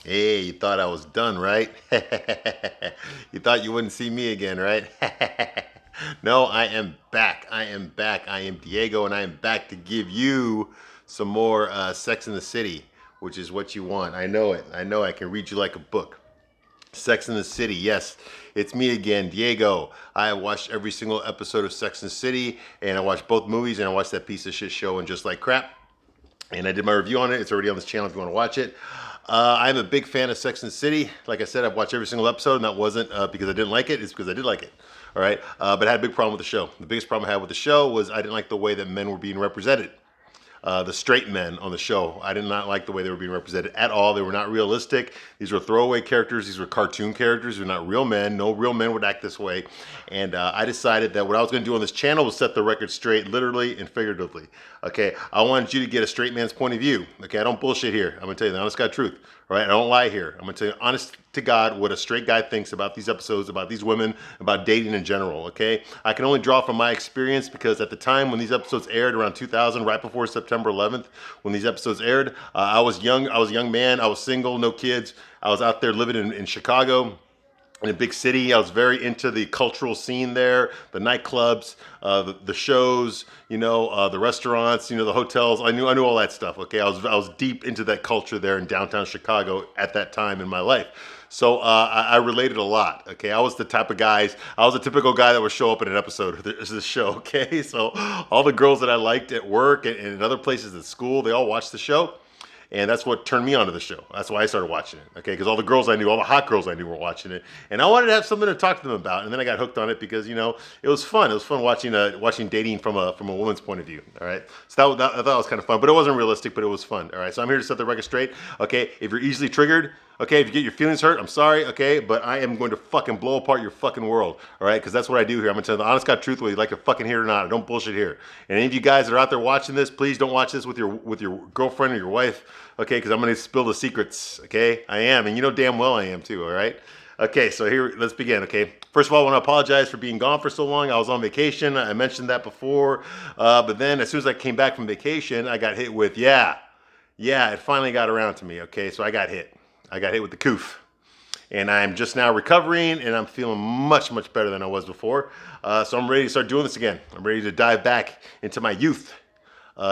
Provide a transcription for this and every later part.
Hey, you thought I was done, right? You thought you wouldn't see me again, right? No, I am back. I am back. I am Diego, and I am back to give you some more Sex in the City, which is what you want. I know it. I know I can read you like a book. Sex in the City, yes, it's me again, Diego. I have watched every single episode of Sex in the City, and I watched both movies, and I watched that piece of shit show and Just Like Crap. And I did my review on it. It's already on this channel if you want to watch it. I'm a big fan of Sex and the City. Like I said, I've watched every single episode, and that wasn't because I didn't like it. It's because I did like it. All right. But I had a big problem with the show. The biggest problem I had with the show was I didn't like the way that men were being represented. The straight men on the show. I did not like the way they were being represented at all. They were not realistic. These were throwaway characters. These were cartoon characters. They're not real men. No real men would act this way. And I decided that what I was going to do on this channel was set the record straight, literally and figuratively. Okay, I wanted you to get a straight man's point of view. Okay, I don't bullshit here. I'm going to tell you the honest God truth. All right, I don't lie here. I'm going to tell you honest to God what a straight guy thinks about these episodes, about these women, about dating in general, okay? I can only draw from my experience because at the time when these episodes aired around 2000, right before September 11th, when these episodes aired, I was young. I was a young man. I was single, no kids. I was out there living in Chicago, in a big city. I was very into the cultural scene there, the nightclubs, the shows, the restaurants, the hotels. I knew all that stuff. Okay, I was deep into that culture there in downtown Chicago at that time in my life. So I related a lot. Okay, I was the type of guys. I was a typical guy that would show up in an episode of this show. Okay, so all the girls that I liked at work and in other places at school, they all watched the show. And that's what turned me onto the show. That's why I started watching it, okay? Because all the girls I knew, all the hot girls I knew were watching it. And I wanted to have something to talk to them about. And then I got hooked on it because, it was fun. It was fun watching dating from a woman's point of view, all right? So I thought it was kind of fun. But it wasn't realistic, but it was fun, all right? So I'm here to set the record straight, okay? If you're easily triggered, okay, if you get your feelings hurt, I'm sorry, okay? But I am going to fucking blow apart your fucking world, all right? Because that's what I do here. I'm going to tell you the honest God truth, whether you like to fucking hear it or not. I don't bullshit here. And any of you guys that are out there watching this, please don't watch this with your girlfriend or your wife, okay? Because I'm going to spill the secrets, okay? I am, and you know damn well I am too, all right? Okay, so here, let's begin, okay? First of all, I want to apologize for being gone for so long. I was on vacation. I mentioned that before. But then as soon as I came back from vacation, I got hit with, yeah, it finally got around to me, okay? So I got hit. I got hit with the coof. And I'm just now recovering, and I'm feeling much, much better than I was before. So I'm ready to start doing this again. I'm ready to dive back into my youth,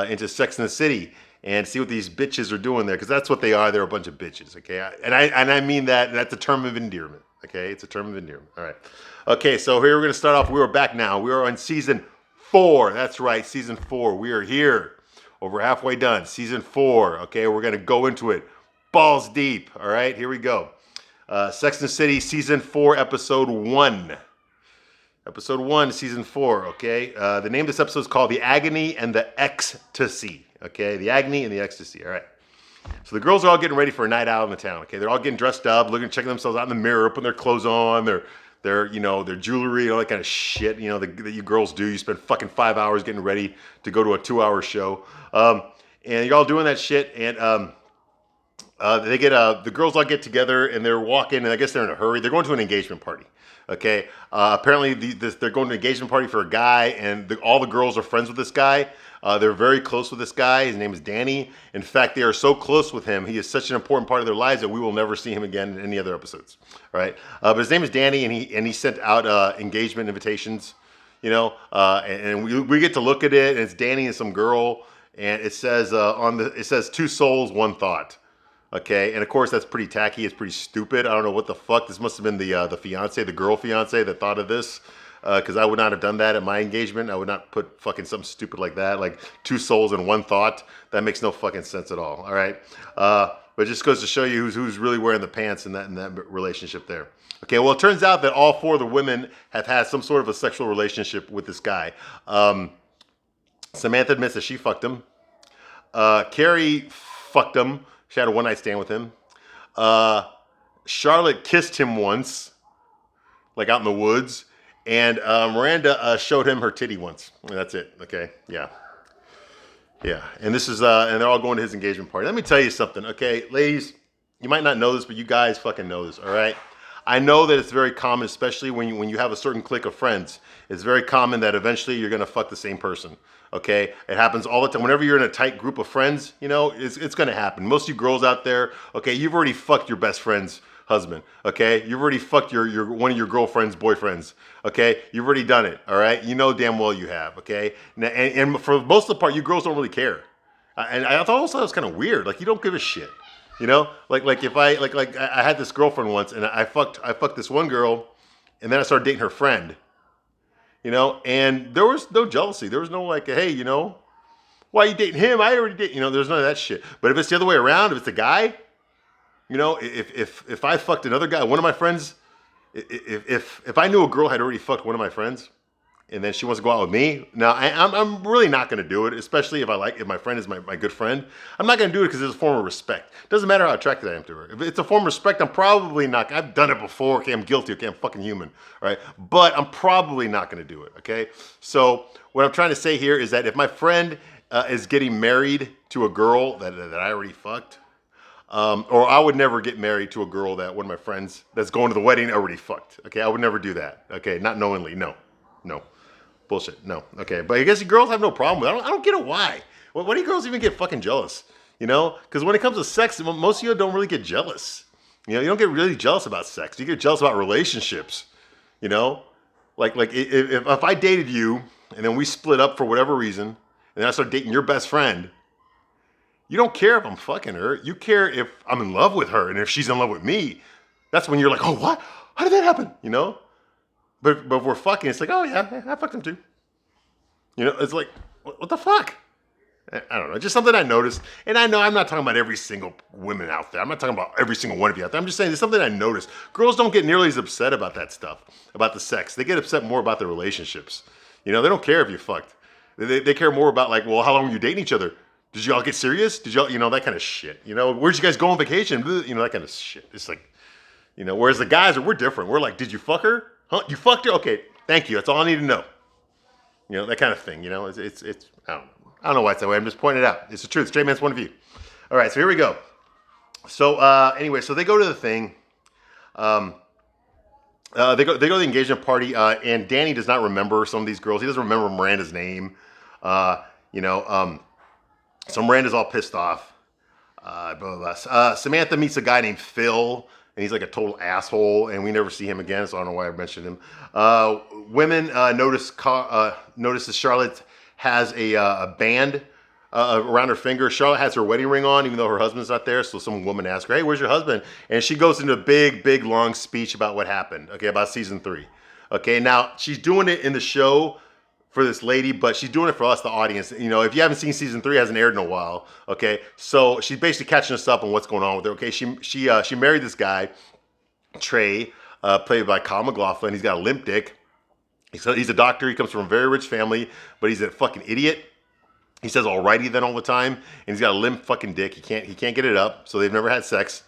into Sex in the City, and see what these bitches are doing there, because that's what they are. They're a bunch of bitches, okay? And I mean that. That's a term of endearment, okay? It's a term of endearment. All right. Okay, so here we're going to start off. We are back now. We are on season 4. That's right, season 4. We are here. Over halfway done. Season 4, okay? We're going to go into it balls deep. All right, here we go. Sex and the City, season 4, episode 1. Episode 1, season 4, okay? The name of this episode is called The Agony and the Ecstasy, okay? The Agony and the Ecstasy, all right. So the girls are all getting ready for a night out in the town, okay? They're all getting dressed up, checking themselves out in the mirror, putting their clothes on, their jewelry, all that kind of shit, that you girls do. You spend fucking 5 hours getting ready to go to a 2-hour show. And you're all doing that shit, and the girls all get together and they're walking, and I guess they're in a hurry. They're going to an engagement party. Okay. Apparently they're going to an engagement party for a guy, and all the girls are friends with this guy. They're very close with this guy. His name is Danny. In fact, they are so close with him. He is such an important part of their lives that we will never see him again in any other episodes. All right. But his name is Danny, and he sent out engagement invitations. And we get to look at it, and it's Danny and some girl, and it says it says 2 souls, 1 thought. Okay, and of course that's pretty tacky. It's pretty stupid. I don't know what the fuck. This must have been the fiance, the girl fiance, that thought of this. Because I would not have done that at my engagement. I would not put fucking something stupid like that, like 2 souls and 1 thought. That makes no fucking sense at all. All right, but it just goes to show you who's really wearing the pants in that relationship there. Okay, well it turns out that all 4 of the women have had some sort of a sexual relationship with this guy. Samantha admits that she fucked him. Carrie fucked him. She had a one-night stand with him. Charlotte kissed him once, like out in the woods. And Miranda showed him her titty once. And that's it. Okay. Yeah. Yeah. And this is, and they're all going to his engagement party. Let me tell you something. Okay, ladies, you might not know this, but you guys fucking know this. All right. I know that it's very common, especially when you have a certain clique of friends. It's very common that eventually you're gonna fuck the same person. Okay, it happens all the time. Whenever you're in a tight group of friends, you know it's gonna happen. Most of you girls out there, okay, you've already fucked your best friend's husband. Okay, you've already fucked your one of your girlfriend's boyfriends. Okay, you've already done it. All right, you know damn well you have. Okay, and for most of the part, you girls don't really care. And I thought also that was kind of weird. Like you don't give a shit. You know, like if I had this girlfriend once, and I fucked this one girl, and then I started dating her friend. You know, and there was no jealousy. There was no like, hey, you know, why are you dating him? I already date. You know, there's none of that shit. But if it's the other way around, if it's a guy, you know, if I fucked another guy, one of my friends, if I knew a girl had already fucked one of my friends, and then she wants to go out with me. Now, I'm really not going to do it, especially if my friend is my good friend. I'm not going to do it because it's a form of respect. Doesn't matter how attracted I am to her. If it's a form of respect, I'm probably not. I've done it before. Okay, I'm guilty. Okay, I'm fucking human. All right, but I'm probably not going to do it. Okay, so what I'm trying to say here is that if my friend is getting married to a girl that I already fucked, or I would never get married to a girl that one of my friends that's going to the wedding already fucked. Okay, I would never do that. Okay, not knowingly. No. Bullshit. No. Okay. But I guess girls have no problem with it. I don't get it why. Why do girls even get fucking jealous? You know? Because when it comes to sex, most of you don't really get jealous. You know, you don't get really jealous about sex. You get jealous about relationships. You know? Like if I dated you and then we split up for whatever reason and then I started dating your best friend, you don't care if I'm fucking her. You care if I'm in love with her and if she's in love with me. That's when you're like, oh, what? How did that happen? You know? But if we're fucking, it's like, oh yeah, I fucked him too. You know, it's like, what the fuck? I don't know, just something I noticed. And I know I'm not talking about every single woman out there. I'm not talking about every single one of you out there. I'm just saying it's something I noticed. Girls don't get nearly as upset about that stuff, about the sex. They get upset more about the relationships. You know, they don't care if you fucked. They care more about like, well, how long were you dating each other? Did y'all get serious? Did y'all, you know, that kind of shit. You know, where'd you guys go on vacation? You know, that kind of shit. It's like, you know, whereas the guys we're different. We're like, did you fuck her? Huh? You fucked her? Okay, thank you. That's all I need to know. You know, that kind of thing. You know, it's I don't know why it's that way. I'm just pointing it out. It's the truth. Straight man's point of view. All right, so here we go. So anyway, so they go to the thing. They go to the engagement party, and Danny does not remember some of these girls. He doesn't remember Miranda's name. You know, so Miranda's all pissed off. Blah, blah, blah. Samantha meets a guy named Phil. And he's like a total asshole, and we never see him again, so I don't know why I mentioned him. Women notice that Charlotte has a band around her finger. Charlotte has her wedding ring on, even though her husband's not there. So some woman asks her, hey, where's your husband? And she goes into a big, long speech about what happened, okay, about season 3. Okay, now she's doing it in the show for this lady, but she's doing it for us, the audience. You know, if you haven't seen season 3, it hasn't aired in a while. Okay, so she's basically catching us up on what's going on with her. Okay, she married this guy, Trey, played by Kyle MacLachlan. He's got a limp dick. He's a doctor. He comes from a very rich family, but he's a fucking idiot. He says alrighty then all the time, and he's got a limp fucking dick. He can't get it up. So they've never had sex.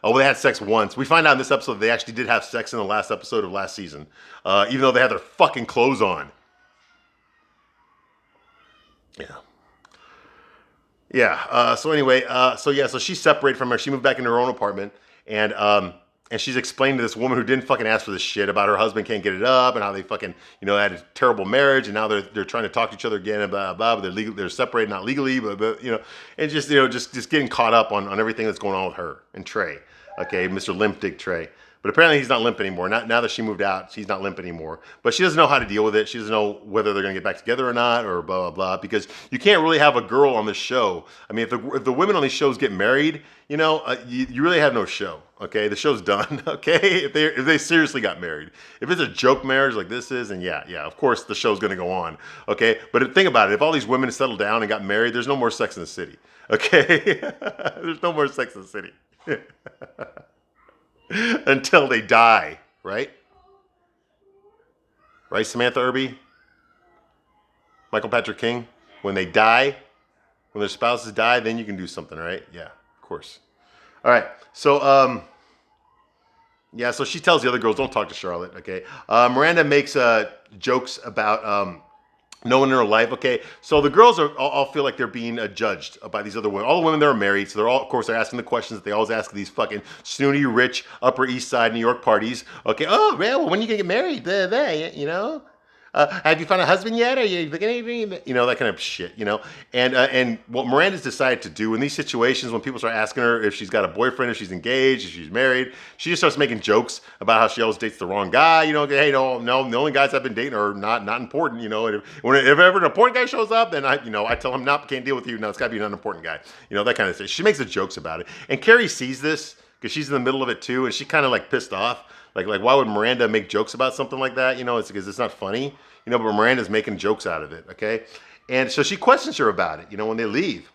Oh, well, they had sex once. We find out in this episode they actually did have sex in the last episode of last season, even though they had their fucking clothes on. Yeah. So anyway, so she's separated from her. She moved back into her own apartment, and she's explained to this woman who didn't fucking ask for this shit about her husband can't get it up and how they fucking, you know, had a terrible marriage and now they're trying to talk to each other again and blah blah. But they're separated, not legally, but you know, and just, you know, just getting caught up on everything that's going on with her and Trey. Okay, Mr. Limp Dick Trey. But apparently he's not limp anymore. Now that she moved out, she's not limp anymore. But she doesn't know how to deal with it. She doesn't know whether they're going to get back together or not, or blah, blah, blah. Because you can't really have a girl on this show. I mean, if the women on these shows get married, you know, you really have no show. Okay, the show's done. Okay, if they seriously got married. If it's a joke marriage like this is, and yeah, of course the show's going to go on. Okay, but think about it. If all these women settled down and got married, there's no more Sex in the City. Okay, there's no more Sex in the City. Until they die, right? Right, Samantha Irby? Michael Patrick King? When they die, when their spouses die, then you can do something, right? Yeah, of course. All right, so, yeah, so she tells the other girls, don't talk to Charlotte, okay? Miranda makes jokes about no one in her life. Okay, so the girls are all feel like they're being judged by these other women. All the women that are married, so they're all, of course, they're asking the questions that they always ask these fucking snooty, rich, Upper East Side New York parties. Okay, oh, yeah, well, when are you gonna get married? You know. Have you found a husband yet? Are you looking at anything? You know, that kind of shit, you know? And what Miranda's decided to do in these situations, when people start asking her if she's got a boyfriend, if she's engaged, if she's married, she just starts making jokes about how she always dates the wrong guy. You know, hey, no, the only guys I've been dating are not important, you know? And if ever an important guy shows up, then I tell him, nope, can't deal with you. No, it's gotta be an unimportant guy. You know, that kind of thing. She makes the jokes about it. And Carrie sees this, because she's in the middle of it too, and she kind of like pissed off. Like why would Miranda make jokes about something like that? You know, it's because it's not funny. You know, but Miranda's making jokes out of it, okay? And so she questions her about it, you know, when they leave.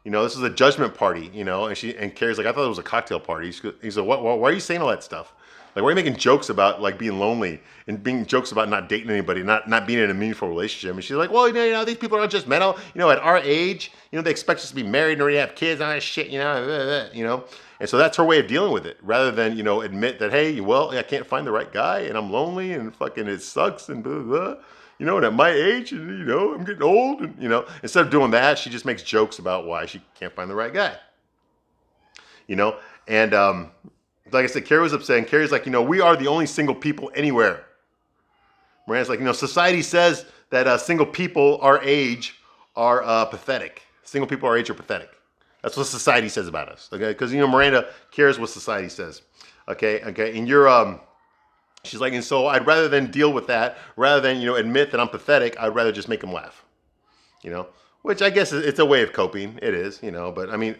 You know, this is a judgment party, you know, and Carrie's like, I thought it was a cocktail party. He said, why are you saying all that stuff? Like, why are you making jokes about, like, being lonely and being jokes about not dating anybody, not being in a meaningful relationship? And she's like, well, you know, these people are judgmental. You know, at our age, you know, they expect us to be married and already have kids and all that shit, you know. And so that's her way of dealing with it, rather than, you know, admit that, hey, well, I can't find the right guy and I'm lonely and fucking it sucks and blah, blah, blah. You know, and at my age, and, you know, I'm getting old. And, you know, instead of doing that, she just makes jokes about why she can't find the right guy. You know, and like I said, Carrie was upset. And Carrie's like, you know, we are the only single people anywhere. Miranda's like, you know, society says that single people our age are pathetic. Single people our age are pathetic. That's what society says about us. Okay, because, you know, Miranda cares what society says. Okay, and you're she's like, and so I'd rather than deal with that, rather than, you know, admit that I'm pathetic, I'd rather just make them laugh. You know, which I guess it's a way of coping. It is, you know, but I mean,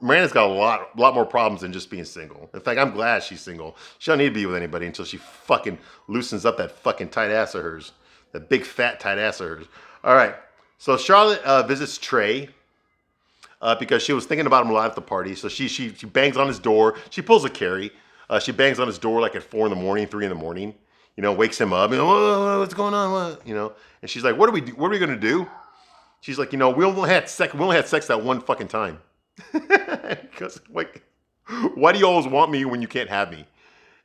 Miranda's got a lot more problems than just being single. In fact, I'm glad she's single. She don't need to be with anybody until she fucking loosens up that fucking tight ass of hers, that big fat tight ass of hers. All right, so Charlotte visits Trey. Because she was thinking about him a lot at the party, so she bangs on his door. She pulls a Carrie. She bangs on his door like at 4 in the morning, 3 in the morning. You know, wakes him up. You know, what's going on? What? You know, and she's like, "What are we gonna do?" She's like, "You know, we only had sex that one fucking time." Because like, why do you always want me when you can't have me?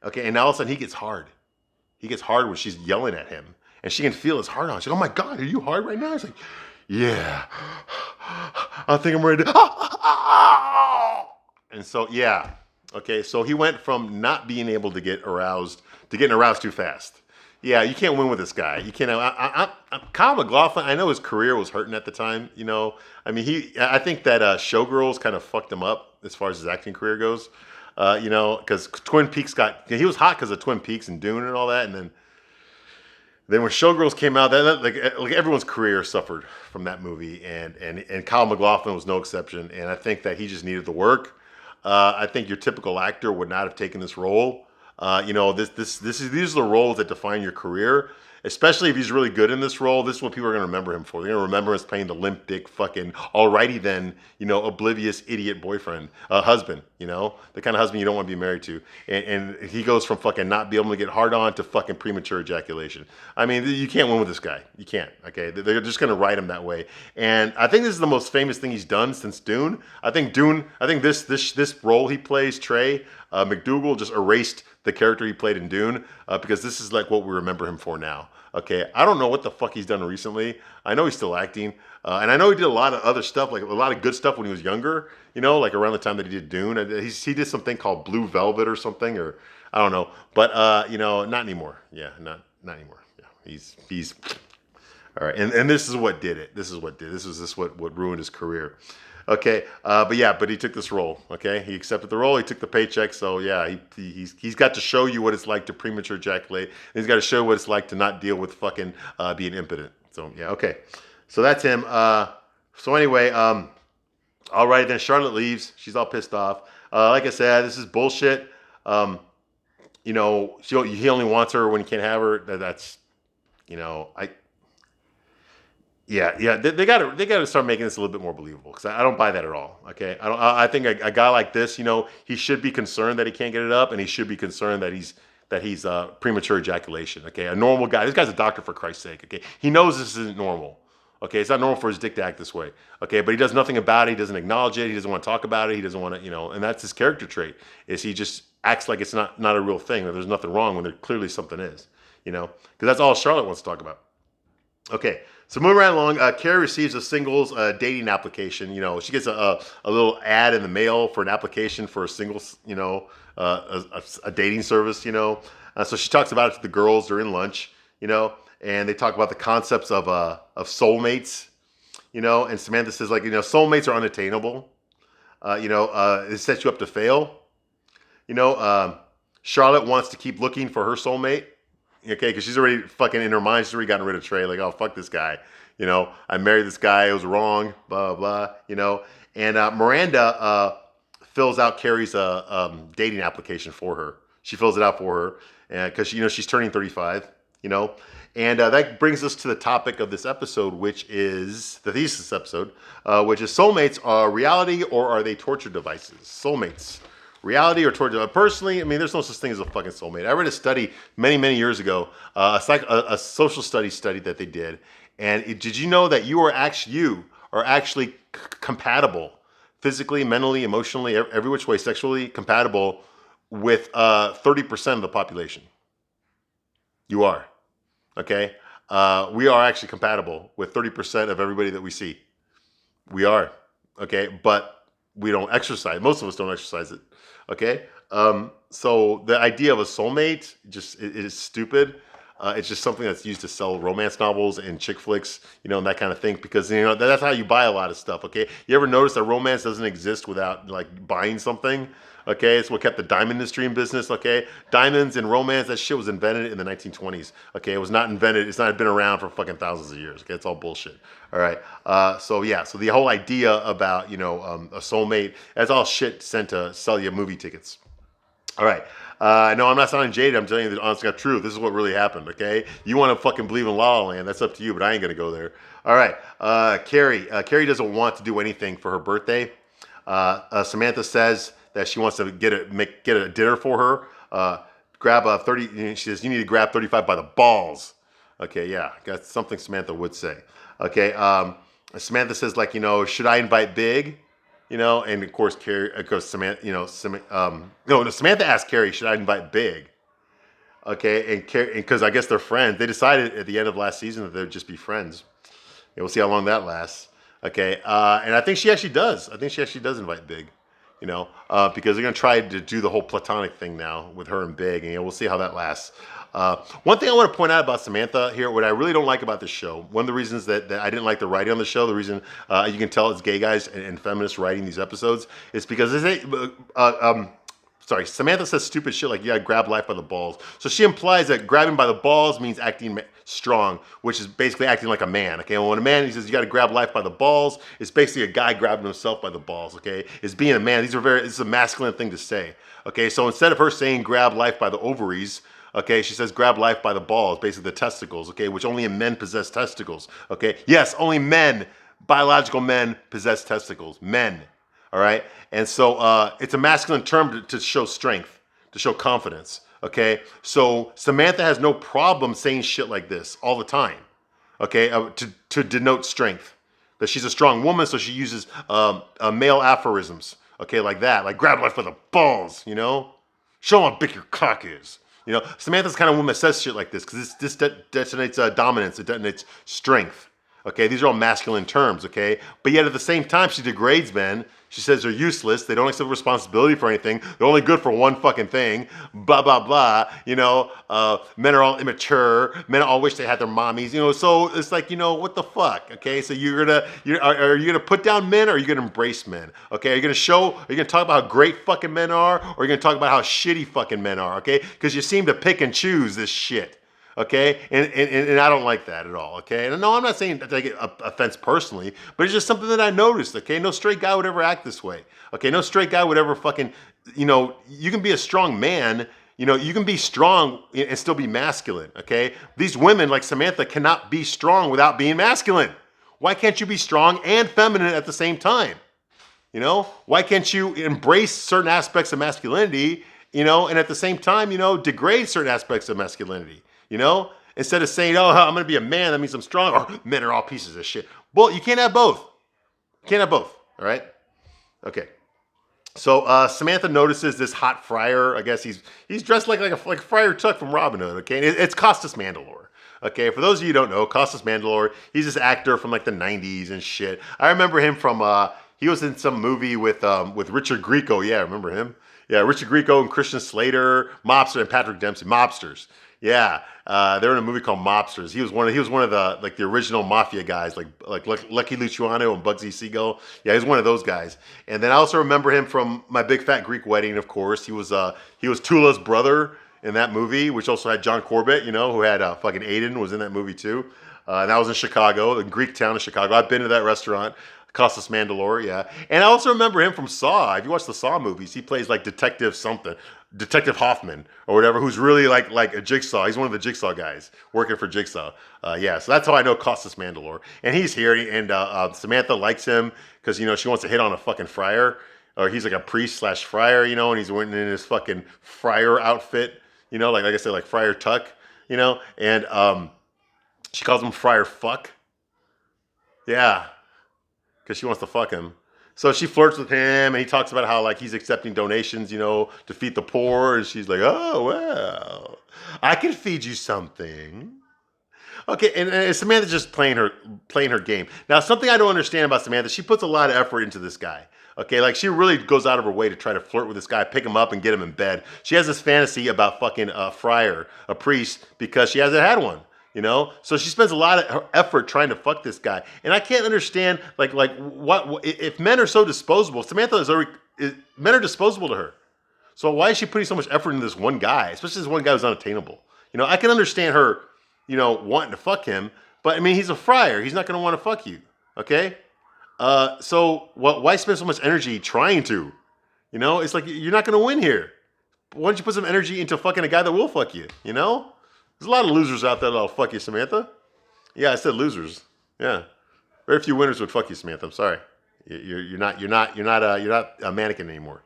Okay, and now all of a sudden he gets hard. He gets hard when she's yelling at him, and she can feel his heart on. She's like, "Oh my God, are you hard right now?" He's like, "Yeah, I think I'm ready to." And so, yeah. Okay, so he went from not being able to get aroused to getting aroused too fast. Yeah, you can't win with this guy. You can't. Kyle MacLachlan, I know his career was hurting at the time. You know, I mean, I think that Showgirls kind of fucked him up as far as his acting career goes. You know, because Twin Peaks he was hot because of Twin Peaks and Dune and all that, and then when Showgirls came out, like everyone's career suffered from that movie, and Kyle MacLachlan was no exception. And I think that he just needed the work. I think your typical actor would not have taken this role. You know, these are the roles that define your career. Especially if he's really good in this role, this is what people are going to remember him for. They're going to remember him as playing the limp dick fucking alrighty then, you know, oblivious idiot boyfriend, husband, you know, the kind of husband you don't want to be married to. And he goes from fucking not being able to get hard on to fucking premature ejaculation. I mean, you can't win with this guy. You can't, okay? They're just going to write him that way. And I think this is the most famous thing he's done since Dune. I think this role he plays, Trey McDougal, just erased the character he played in Dune because this is like what we remember him for now. Okay, I don't know what the fuck he's done recently. I know he's still acting, and I know he did a lot of other stuff, like a lot of good stuff when he was younger. You know, like around the time that he did Dune, he did something called Blue Velvet or something, or I don't know. But you know, not anymore. Yeah, not anymore. Yeah, he's all right. And this is what did it. This is what ruined his career. Okay, but he took this role. Okay, he accepted the role. He took the paycheck. So yeah, he's got to show you what it's like to premature ejaculate. And he's got to show what it's like to not deal with fucking being impotent. So yeah, okay. So that's him. So anyway, all right. Then Charlotte leaves. She's all pissed off. Like I said, this is bullshit. You know, he only wants her when he can't have her. That's, you know, Yeah, they got to start making this a little bit more believable because I don't buy that at all. Okay, I think a guy like this, you know, he should be concerned that he can't get it up, and he should be concerned that he's premature ejaculation. Okay, a normal guy. This guy's a doctor, for Christ's sake. Okay, he knows this isn't normal. Okay, it's not normal for his dick to act this way. Okay, but he does nothing about it. He doesn't acknowledge it. He doesn't want to talk about it. He doesn't want to, you know, and that's his character trait. Is he just acts like it's not a real thing, that there's nothing wrong when there clearly something is. You know, because that's all Charlotte wants to talk about. Okay, So moving right along, Carrie receives a singles dating application. She gets a little ad in the mail for an application for a singles, a dating service. So she talks about it to the girls during lunch. And they talk about the concepts of soulmates. And Samantha says soulmates are unattainable. It sets you up to fail. Charlotte wants to keep looking for her soulmate. Okay, because she's already fucking in her mind, she's already gotten rid of Trey. Like, oh, fuck this guy. I married this guy. It was wrong. Blah, blah, And Miranda fills out Carrie's dating application for her. She fills it out for her because, she's turning 35, And that brings us to the topic of this episode, which is the thesis episode, which is soulmates are reality or are they torture devices? Soulmates. Reality or torture? Personally, there's no such thing as a fucking soulmate. I read a study many, many years ago, a social studies study that they did. And did you know that you are actually compatible, physically, mentally, emotionally, every which way, sexually compatible with 30% of the population? You are. Okay? We are actually compatible with 30% of everybody that we see. We are. Okay? But we don't exercise. Most of us don't exercise it. Okay, so the idea of a soulmate it is stupid. It's just something that's used to sell romance novels and chick flicks, and that kind of thing. Because that's how you buy a lot of stuff. Okay, you ever notice that romance doesn't exist without buying something? Okay, it's what kept the diamond industry in business. Okay, diamonds and romance, that shit was invented in the 1920s. Okay, it was not invented. It's not been around for fucking thousands of years. Okay, it's all bullshit. All right. So the whole idea about a soulmate, that's all shit sent to sell you movie tickets. All right. No, I'm not sounding jaded. I'm telling you the honest to God truth. This is what really happened. Okay, you want to fucking believe in La La Land? That's up to you. But I ain't gonna go there. All right. Carrie doesn't want to do anything for her birthday. Samantha says that she wants to get a dinner for her. Grab a 30. She says you need to grab 35 by the balls. Okay, yeah, that's something Samantha would say. Okay, Samantha says should I invite Big? And of course Samantha. Samantha asked Carrie, should I invite Big? Okay, and because I guess they're friends. They decided at the end of last season that they'd just be friends. We'll see how long that lasts. Okay, and I think she actually does. I think she actually does invite Big. Because they're going to try to do the whole platonic thing now with her and Big, and we'll see how that lasts. One thing I want to point out about Samantha here, what I really don't like about this show, one of the reasons that I didn't like the writing on the show, the reason you can tell it's gay guys and feminists writing these episodes, is because Samantha says stupid shit like, you gotta grab life by the balls. So she implies that grabbing by the balls means acting strong, which is basically acting like a man, okay? When a man, he says you gotta grab life by the balls, it's basically a guy grabbing himself by the balls, okay? It's being a man. This is a masculine thing to say, okay? So instead of her saying grab life by the ovaries, okay, she says grab life by the balls, basically the testicles, okay? Which only men possess testicles, okay? Yes, only men, biological men possess testicles, men. All right, and so it's a masculine term to show strength, to show confidence. Okay, so Samantha has no problem saying shit like this all the time. Okay, to denote strength, that she's a strong woman, so she uses male aphorisms. Okay, like that, like grab life by the balls. Show them how big your cock is. Samantha's the kind of woman that says shit like this because this detonates dominance. It detonates strength. Okay, these are all masculine terms. Okay, but yet at the same time, she degrades men. She says they're useless. They don't accept responsibility for anything. They're only good for one fucking thing. Blah, blah, blah. Men are all immature. Men all wish they had their mommies. So it's like, what the fuck? Okay, so are you gonna put down men or are you gonna embrace men? Okay, are you gonna talk about how great fucking men are or are you gonna talk about how shitty fucking men are? Okay, because you seem to pick and choose this shit. Okay, and I don't like that at all. Okay, and no, I'm not saying that I get offense personally, but it's just something that I noticed. Okay, no straight guy would ever act this way. Okay, no straight guy would ever fucking, you can be a strong man. You can be strong and still be masculine. Okay, these women like Samantha cannot be strong without being masculine. Why can't you be strong and feminine at the same time? Why can't you embrace certain aspects of masculinity? And at the same time, degrade certain aspects of masculinity. Instead of saying, oh, I'm going to be a man, that means I'm strong, or men are all pieces of shit. Well, you can't have both. You can't have both, all right? Okay. So Samantha notices this hot friar. I guess he's dressed like Friar Tuck from Robin Hood, okay? And it's Costas Mandalore, Okay, for those of you who don't know, Costas Mandylor, he's this actor from like the 90s and shit. I remember him from, he was in some movie with Richard Grieco. Yeah, remember him? Yeah, Richard Grieco and Christian Slater, Mobster, and Patrick Dempsey. Mobsters. Yeah, they're in a movie called Mobsters. He was one of the like the original mafia guys, like Lucky Luciano and Bugsy Siegel. Yeah, he's one of those guys. And then I also remember him from My Big Fat Greek Wedding. Of course, he was Tula's brother in that movie, which also had John Corbett, who had fucking Aiden was in that movie too. And that was in Chicago, the Greek town of Chicago. I've been to that restaurant. Costas Mandylor, yeah. And I also remember him from Saw. If you watch the Saw movies, he plays like Detective Hoffman or whatever, who's really like a Jigsaw. He's one of the Jigsaw guys working for Jigsaw. Yeah, so that's how I know Costas Mandylor. And he's here, and Samantha likes him because, she wants to hit on a fucking friar. Or he's like a priest / friar, and he's wearing in his fucking friar outfit, like I said, like Friar Tuck, and she calls him Friar Fuck. Yeah. Because she wants to fuck him. So she flirts with him, and he talks about how like he's accepting donations, to feed the poor. And she's like, "Oh well, I can feed you something." Okay, and Samantha's just playing her game. Now, something I don't understand about Samantha, she puts a lot of effort into this guy. Okay, like she really goes out of her way to try to flirt with this guy, pick him up, and get him in bed. She has this fantasy about fucking a friar, a priest, because she hasn't had one. So she spends a lot of her effort trying to fuck this guy, and I can't understand like what if men are so disposable. Samantha men are disposable to her, so why is she putting so much effort into this one guy, especially this one guy who's unattainable? I can understand her, wanting to fuck him, but I mean he's a friar, he's not going to want to fuck you, okay? So why spend so much energy trying to? It's like you're not going to win here. Why don't you put some energy into fucking a guy that will fuck you? There's a lot of losers out there that'll fuck you, Samantha. Yeah, I said losers. Yeah, very few winners would fuck you, Samantha. I'm sorry. You're not a mannequin anymore.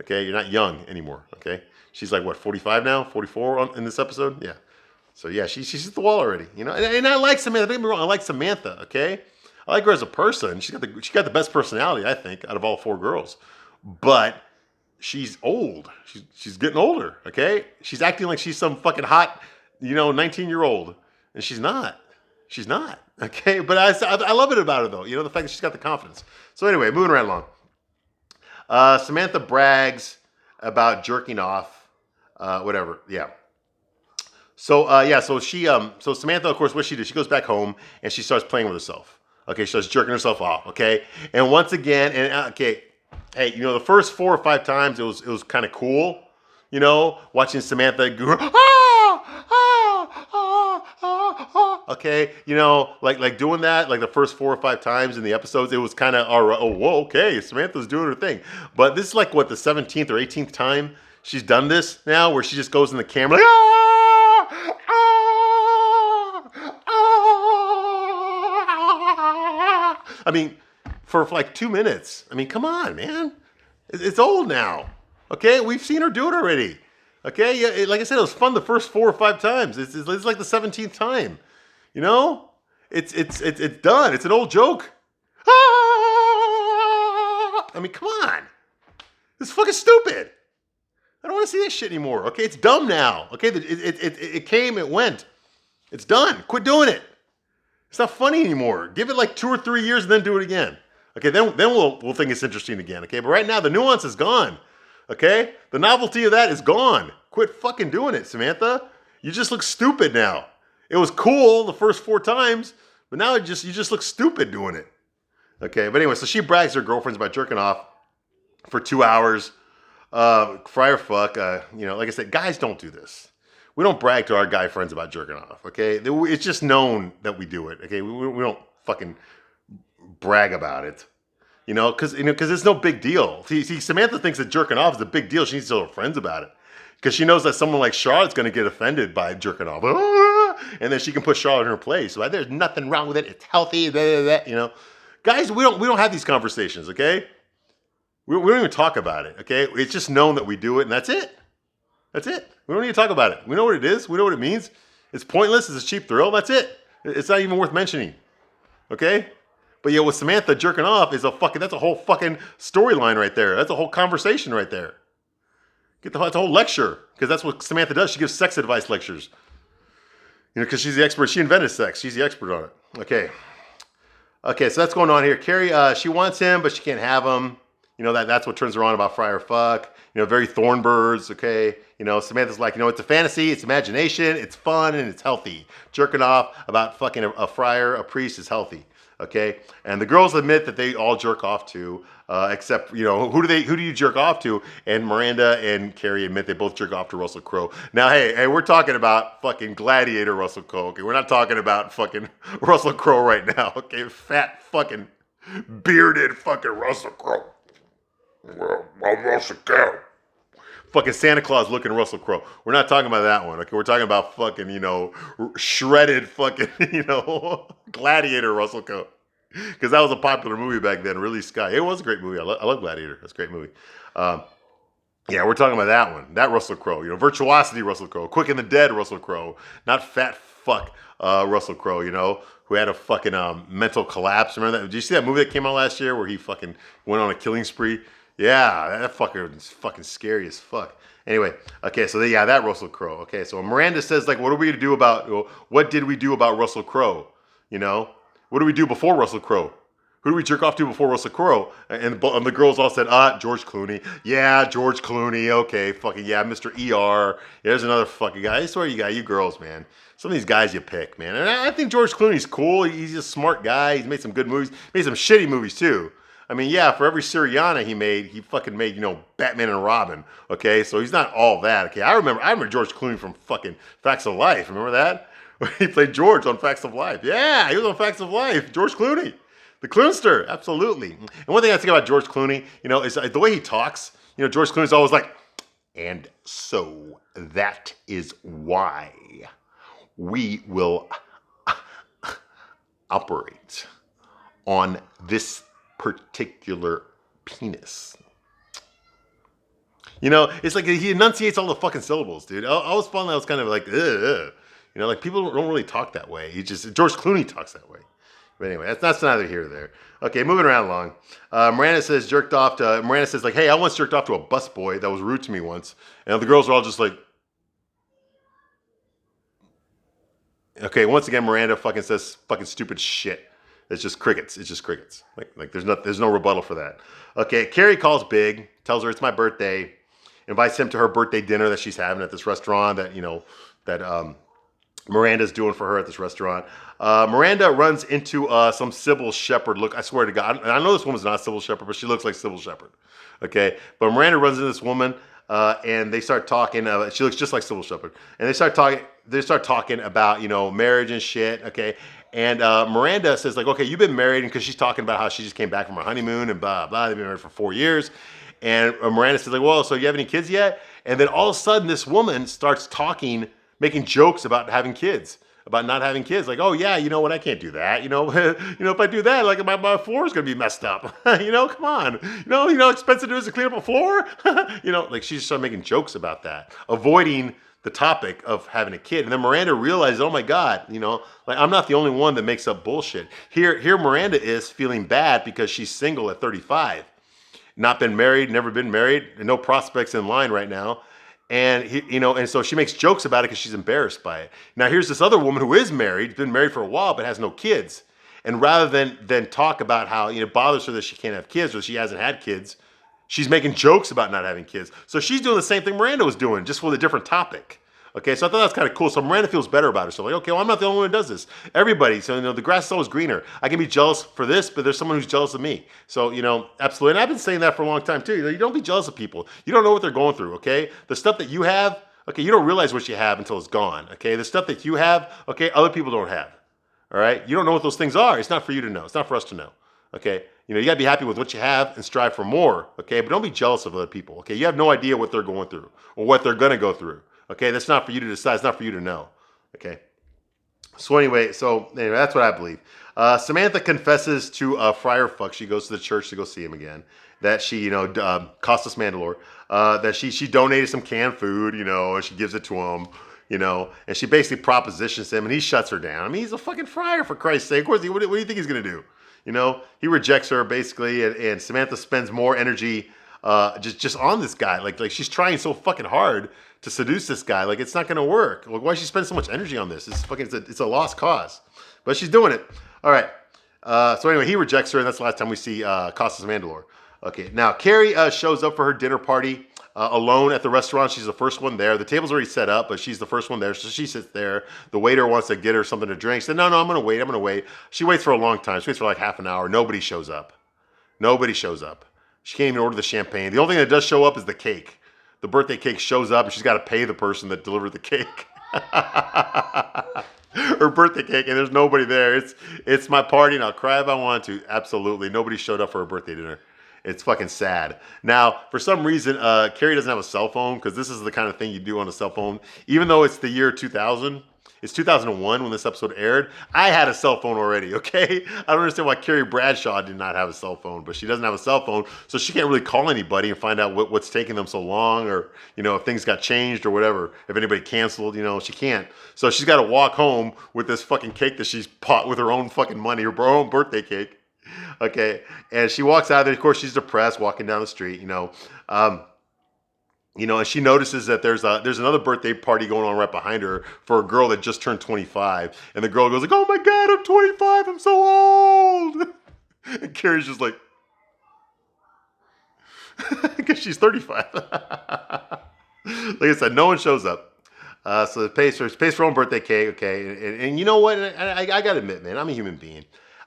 Okay, you're not young anymore. Okay, she's like what 45 now, 44 in this episode. Yeah, so yeah, she's at the wall already. And I like Samantha. Don't get me wrong, I like Samantha. Okay, I like her as a person. She got the best personality, I think, out of all 4 girls. But she's old. She's getting older. Okay, she's acting like she's some fucking hot 19-year-old, and she's not. She's not. Okay, but I love it about her though. The fact that she's got the confidence. So anyway, moving right along. Samantha brags about jerking off. Whatever. Yeah. So so Samantha, of course, what she does? She goes back home and she starts playing with herself. Okay, she starts jerking herself off. Okay, and once again, hey, the first 4 or 5 times it was kind of cool. Watching Samantha go, okay, like doing that, like the first 4 or 5 times in the episodes, it was kind of, all right, oh, whoa, okay, Samantha's doing her thing. But this is like, what, the 17th or 18th time she's done this now, where she just goes in the camera, like, I mean, for like 2 minutes. I mean, come on, man. It's old now. Okay, we've seen her do it already. Okay, yeah, like I said, it was fun the first 4 or 5 times. It's like the 17th time. It's done. It's an old joke. I mean, come on. This is fucking stupid. I don't want to see that shit anymore. Okay, it's dumb now. Okay, it came, it went. It's done. Quit doing it. It's not funny anymore. Give it like 2 or 3 years and then do it again. Okay, then we'll think it's interesting again. Okay, but right now the nuance is gone. Okay? The novelty of that is gone. Quit fucking doing it, Samantha. You just look stupid now. It was cool the first 4 times, but now you just look stupid doing it. Okay, but anyway, so she brags to her girlfriends about jerking off for 2 hours. Friar fuck. Like I said, guys don't do this. We don't brag to our guy friends about jerking off, okay? It's just known that we do it, okay? We don't fucking brag about it. Because it's no big deal. See, Samantha thinks that jerking off is a big deal. She needs to tell her friends about it. Because she knows that someone like Charlotte's going to get offended by jerking off. And then she can put Charlotte in her place. So there's nothing wrong with it. It's healthy. Guys, we don't have these conversations, okay? We don't even talk about it, okay? It's just known that we do it, and that's it. That's it. We don't need to talk about it. We know what it is. We know what it means. It's pointless. It's a cheap thrill. That's it. It's not even worth mentioning, okay? But yeah, with Samantha jerking off that's a whole fucking storyline right there. That's a whole conversation right there. That's a whole lecture, because that's what Samantha does. She gives sex advice lectures. because she's the expert. She invented sex. She's the expert on it. Okay, so that's going on here. Carrie, she wants him, but she can't have him. That's what turns her on about Friar Fuck. Very Thornbirds, okay? Samantha's like, it's a fantasy, it's imagination, it's fun, and it's healthy. Jerking off about fucking a friar, a priest is healthy, okay? And the girls admit that they all jerk off to, except, who do you jerk off to? And Miranda and Carrie admit they both jerk off to Russell Crowe. Now, hey, we're talking about fucking gladiator Russell Crowe, okay? We're not talking about fucking Russell Crowe right now, okay? Fat fucking bearded fucking Russell Crowe. Well, I'm Russell Crowe. Fucking Santa Claus looking Russell Crowe. We're not talking about that one, okay? We're talking about fucking, shredded fucking, gladiator Russell Crowe. Because that was a popular movie back then, really Sky. It was a great movie. I love Gladiator. That's a great movie. Yeah, we're talking about that one. That Russell Crowe. Virtuosity Russell Crowe. Quick and the Dead Russell Crowe. Not fat fuck Russell Crowe, who had a fucking mental collapse. Remember that? Did you see that movie that came out last year where he fucking went on a killing spree? Yeah, that fucker is fucking scary as fuck. Anyway, okay, so that Russell Crowe. Okay, so Miranda says, like, what did we do about Russell Crowe? What do we do before Russell Crowe? Who do we jerk off to before Russell Crowe? And the girls all said, George Clooney. Yeah, George Clooney. Okay, fucking yeah, Mr. ER. There's another fucking guy. I swear you girls, man. Some of these guys you pick, man. And I think George Clooney's cool. He's a smart guy. He's made some good movies. Made some shitty movies, too. I mean, yeah, for every Syriana he fucking made, Batman and Robin. Okay, so he's not all that. Okay, I remember George Clooney from fucking Facts of Life. Remember that? He played George on Facts of Life. Yeah, he was on Facts of Life. George Clooney. The Cloonster, absolutely. And one thing I think about George Clooney, is the way he talks. George Clooney's always like, and so that is why we will operate on this particular penis. It's like he enunciates all the fucking syllables, dude. I always found that was kind of like, ugh. Like people don't really talk that way. George Clooney talks that way. But anyway, that's neither here nor there. Okay, moving around along. Miranda says, like, hey, I once jerked off to a busboy that was rude to me once. And the girls are all just like, okay, once again, Miranda fucking says fucking stupid shit. It's just crickets. Like there's no rebuttal for that. Okay, Carrie calls Big, tells her it's my birthday, invites him to her birthday dinner that she's having at this restaurant that Miranda's doing for her at this restaurant. Miranda runs into some Sybil Shepherd look. I swear to God, I know this woman's not Sybil Shepherd, but she looks like Sybil Shepherd. Okay, but Miranda runs into this woman, and they start talking. She looks just like Sybil Shepherd, and they start talking about marriage and shit. Okay, and Miranda says like, okay, you've been married, because she's talking about how she just came back from her honeymoon and blah blah. They've been married for 4 years, and Miranda says like, well, so you have any kids yet? And then all of a sudden, this woman starts talking, making jokes about not having kids. Like, oh yeah, what, I can't do that. If I do that, like my floor is gonna be messed up. Come on. How expensive it is to clean up a floor. Like she just started making jokes about that, avoiding the topic of having a kid. And then Miranda realized, oh my God, like I'm not the only one that makes up bullshit. Here Miranda is feeling bad because she's single at 35, not been married, never been married, and no prospects in line right now. And and so she makes jokes about it because she's embarrassed by it. Now here's this other woman who is married, been married for a while, but has no kids. And rather than talk about how it bothers her that she can't have kids or she hasn't had kids, she's making jokes about not having kids. So she's doing the same thing Miranda was doing, just with a different topic. Okay, so I thought that was kind of cool. So Miranda feels better about herself. Like, okay, well, I'm not the only one who does this. Everybody, so the grass is always greener. I can be jealous for this, but there's someone who's jealous of me. So, absolutely. And I've been saying that for a long time too. You don't be jealous of people. You don't know what they're going through, okay? The stuff that you have, okay, you don't realize what you have until it's gone, okay? The stuff that you have, okay, other people don't have, all right? You don't know what those things are. It's not for you to know. It's not for us to know, okay? You got to be happy with what you have and strive for more, okay? But don't be jealous of other people, okay? You have no idea what they're going through or what they're going to go through. Okay, that's not for you to decide. It's not for you to know. Okay. So anyway, that's what I believe. Samantha confesses to Friar Fuck. She goes to the church to go see him again. That she, Costas Mandalore, that she donated some canned food, and she gives it to him, and she basically propositions him, and he shuts her down. I mean, he's a fucking friar, for Christ's sake. Of course, what do you think he's going to do? He rejects her, basically, and Samantha spends more energy just on this guy. Like she's trying so fucking hard to seduce this guy. Like it's not gonna work. Like why she spend so much energy on this? It's a lost cause, but she's doing it. All right. So anyway, he rejects her, and that's the last time we see Costas Mandalore. Okay, now Carrie shows up for her dinner party alone at the restaurant. She's the first one there. The table's already set up, but she's the first one there, so she sits there. The waiter wants to get her something to drink. She said, no, I'm going to wait. She waits for a long time. She waits for like half an hour. Nobody shows up. She can't even order the champagne. The only thing that does show up is the cake. The birthday cake shows up, and she's got to pay the person that delivered the cake. Her birthday cake, and there's nobody there. It's my party, and I'll cry if I want to. Absolutely. Nobody showed up for her birthday dinner. It's fucking sad. Now, for some reason, Carrie doesn't have a cell phone, because this is the kind of thing you do on a cell phone. Even though it's the year 2000, it's 2001 when this episode aired. I had a cell phone already, okay? I don't understand why Carrie Bradshaw did not have a cell phone, but she doesn't have a cell phone, so she can't really call anybody and find out what's taking them so long, or, if things got changed or whatever. If anybody canceled, she can't. So she's got to walk home with this fucking cake that she's bought with her own fucking money, her own birthday cake. Okay, and she walks out there. Of course, she's depressed, walking down the street. And she notices that there's another birthday party going on right behind her for a girl that just turned 25, and the girl goes like, "Oh my God, I'm 25. I'm so old." And Carrie's just like, because she's 35. Like I said, no one shows up. So it pays for her own birthday cake. Okay, and you know what? I gotta admit, man, I'm a human being.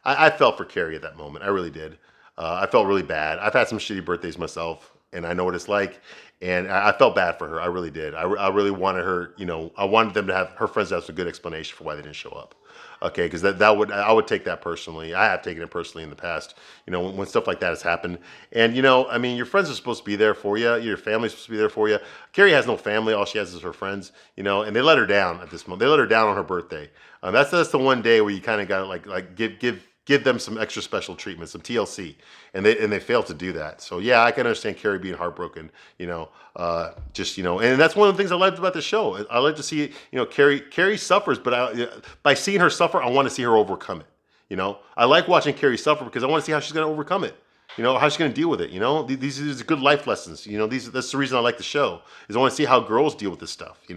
I felt for Carrie at that moment. I really did. I felt really bad. I've had some shitty birthdays myself, and I know what it's like. And I felt bad for her. I really did. I really wanted her, I wanted them to have, her friends to have some good explanation for why they didn't show up. Okay, because I would take that personally. I have taken it personally in the past, when stuff like that has happened. And, your friends are supposed to be there for you. Your family's supposed to be there for you. Carrie has no family. All she has is her friends, and they let her down at this moment. They let her down on her birthday. That's the one day where you kind of got to like give them some extra special treatment, some TLC, and they failed to do that. So yeah, I can understand Carrie being heartbroken, and that's one of the things I liked about the show. I like to see, Carrie suffers, but by seeing her suffer, I want to see her overcome it. I like watching Carrie suffer because I want to see how she's going to overcome it. How she's going to deal with it. These are good life lessons. That's the reason I like the show, is I want to see how girls deal with this stuff. I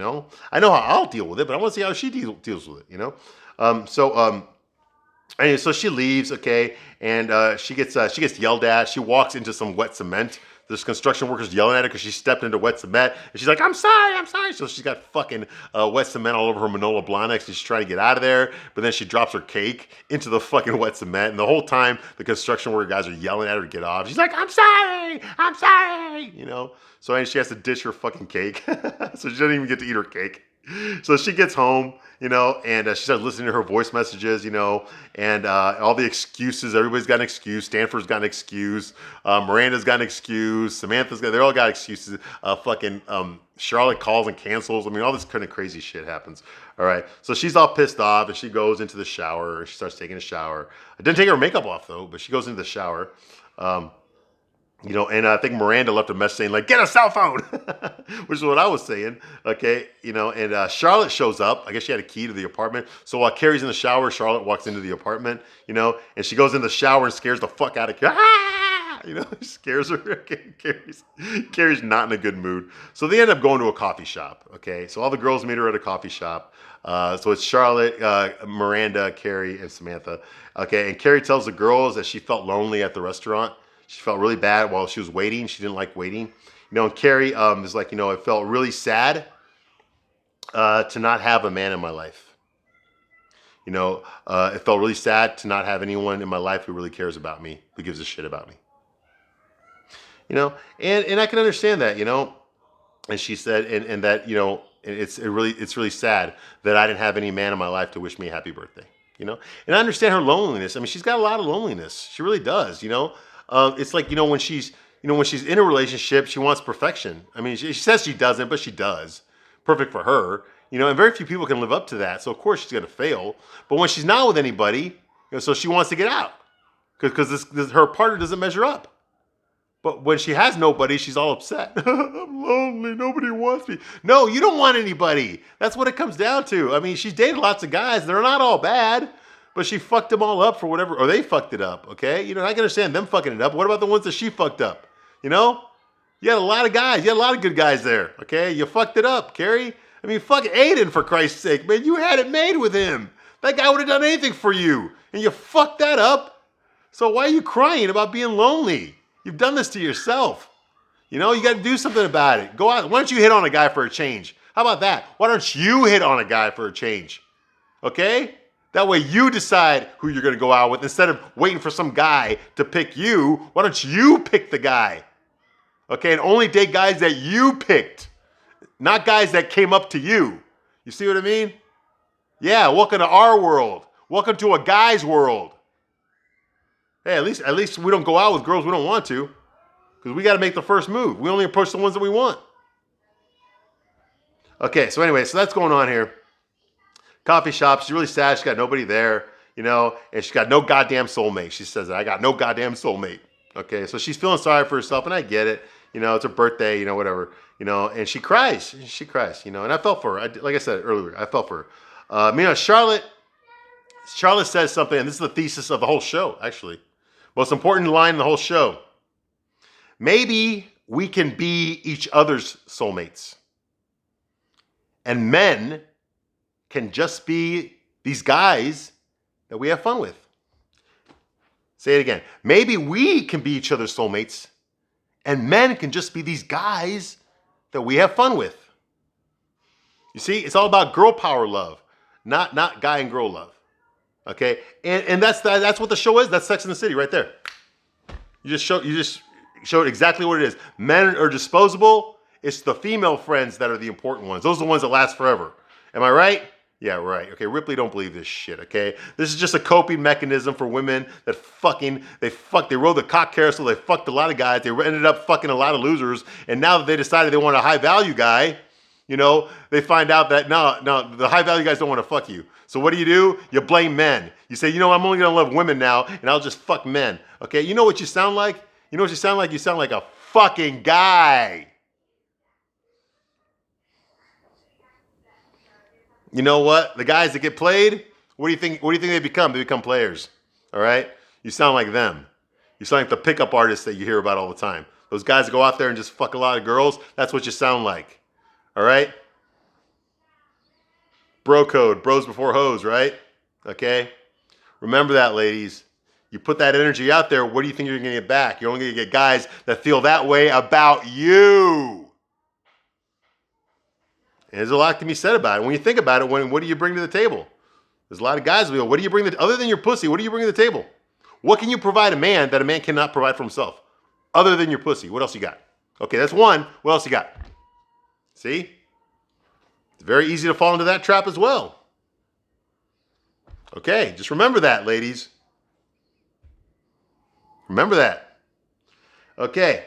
know how I'll deal with it, but I want to see how she deals with it. And so she leaves, okay, and she gets yelled at. She walks into some wet cement. There's construction workers yelling at her because she stepped into wet cement. And she's like, I'm sorry. So she's got fucking wet cement all over her Manolo Blahniks, and she's trying to get out of there. But then she drops her cake into the fucking wet cement. And the whole time, the construction worker guys are yelling at her to get off. She's like, I'm sorry. So she has to dish her fucking cake. So she doesn't even get to eat her cake. So she gets home, and she starts listening to her voice messages, and all the excuses. Everybody's got an excuse. Stanford's got an excuse. Miranda's got an excuse. They all got excuses. Charlotte calls and cancels. All this kind of crazy shit happens. All right. So she's all pissed off, and she goes into the shower. She starts taking a shower. I didn't take her makeup off, though, but she goes into the shower. And I think Miranda left a message saying, like, get a cell phone, which is what I was saying, okay, and Charlotte shows up. I guess she had a key to the apartment. So while Carrie's in the shower, Charlotte walks into the apartment, and she goes in the shower and scares the fuck out of Carrie. Scares her. Okay, Carrie's not in a good mood. So they end up going to a coffee shop, okay? So all the girls meet her at a coffee shop. So it's Charlotte, Miranda, Carrie, and Samantha, okay? And Carrie tells the girls that she felt lonely at the restaurant. She felt really bad while she was waiting. She didn't like waiting. And Carrie is like, it felt really sad to not have a man in my life. It felt really sad to not have anyone in my life who really cares about me, who gives a shit about me. And I can understand that, And she said, and that, it's really sad that I didn't have any man in my life to wish me a happy birthday. And I understand her loneliness. She's got a lot of loneliness. She really does, It's like, when she's in a relationship, she wants perfection. She says she doesn't, but she does. Perfect for her, and very few people can live up to that. So of course she's going to fail. But when she's not with anybody, so she wants to get out because her partner doesn't measure up. But when she has nobody, she's all upset. I'm lonely. Nobody wants me. No, you don't want anybody. That's what it comes down to. She's dated lots of guys. They're not all bad. But she fucked them all up for whatever, or they fucked it up, okay? I can understand them fucking it up. What about the ones that she fucked up? You had a lot of guys. You had a lot of good guys there. Okay, you fucked it up, Carrie. I mean, fuck Aiden, for Christ's sake, man. You had it made with him. That guy would have done anything for you, and you fucked that up. So why are you crying about being lonely? You've done this to yourself. You know, you got to do something about it. Go out. Why don't you hit on a guy for a change? How about that? Why don't you hit on a guy for a change? Okay? That way you decide who you're going to go out with instead of waiting for some guy to pick you. Why don't you pick the guy? Okay? And only date guys that you picked, not guys that came up to you. You see what I mean? Yeah, welcome to our world. Welcome to a guy's world. Hey, at least we don't go out with girls we don't want to, because we got to make the first move. We only approach the ones that we want. Okay, so anyway, so that's going on here. Coffee shop. She's really sad. She's got nobody there, you know, and she's got no goddamn soulmate. She says that. I got no goddamn soulmate. Okay, so she's feeling sorry for herself, and I get it. You know, it's her birthday, you know, whatever. You know, and she cries. She cries, you know, and I felt for her. Like I said earlier, I felt for her. You know, Charlotte says something, and this is the thesis of the whole show, actually. Most important line in the whole show. Maybe we can be each other's soulmates. And men can just be these guys that we have fun with. Say it again. Maybe we can be each other's soulmates, and men can just be these guys that we have fun with. You see, it's all about girl power love, not guy and girl love. Okay? And that's what the show is. That's Sex and the City right there. You just showed exactly what it is. Men are disposable. It's the female friends that are the important ones. Those are the ones that last forever. Am I right? Yeah, right. Okay, Ripley don't believe this shit, okay? This is just a coping mechanism for women that they rode the cock carousel, they fucked a lot of guys, they ended up fucking a lot of losers, and now that they decided they want a high value guy, you know, they find out that no, the high value guys don't want to fuck you. So what do? You blame men. You say, you know, I'm only gonna love women now, and I'll just fuck men. Okay, you know what you sound like? You know what you sound like? You sound like a fucking guy. You know what? The guys that get played, what do you think they become? They become players. All right? You sound like them. You sound like the pickup artists that you hear about all the time. Those guys that go out there and just fuck a lot of girls, that's what you sound like. All right? Bro code, bros before hoes, right? Okay? Remember that, ladies. You put that energy out there, what do you think you're going to get back? You're only going to get guys that feel that way about you. And there's a lot to be said about it. When you think about it, what do you bring to the table? There's a lot of guys who go, what do you bring other than your pussy, what do you bring to the table? What can you provide a man that a man cannot provide for himself? Other than your pussy, what else you got? Okay, that's one. What else you got? See? It's very easy to fall into that trap as well. Okay, just remember that, ladies. Remember that. Okay.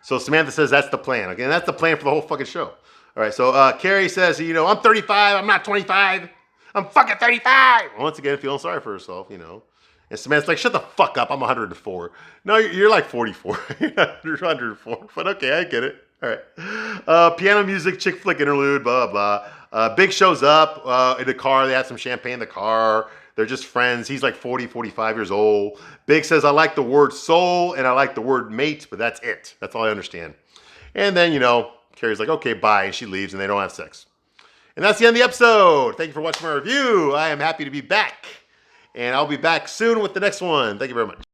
So Samantha says that's the plan. Okay, and that's the plan for the whole fucking show. All right, so Carrie says, you know, I'm 35, I'm not 25. I'm fucking 35. Once again, feeling sorry for herself, you know. And Samantha's like, shut the fuck up, I'm 104. No, you're like 44. You're 104, but okay, I get it. All right. Piano music, chick flick interlude, blah, blah. Big shows up in the car. They have some champagne in the car. They're just friends. He's like 40, 45 years old. Big says, I like the word soul and I like the word mate, but that's it. That's all I understand. And then, you know, Carrie's like, okay, bye. And she leaves and they don't have sex. And that's the end of the episode. Thank you for watching my review. I am happy to be back. And I'll be back soon with the next one. Thank you very much.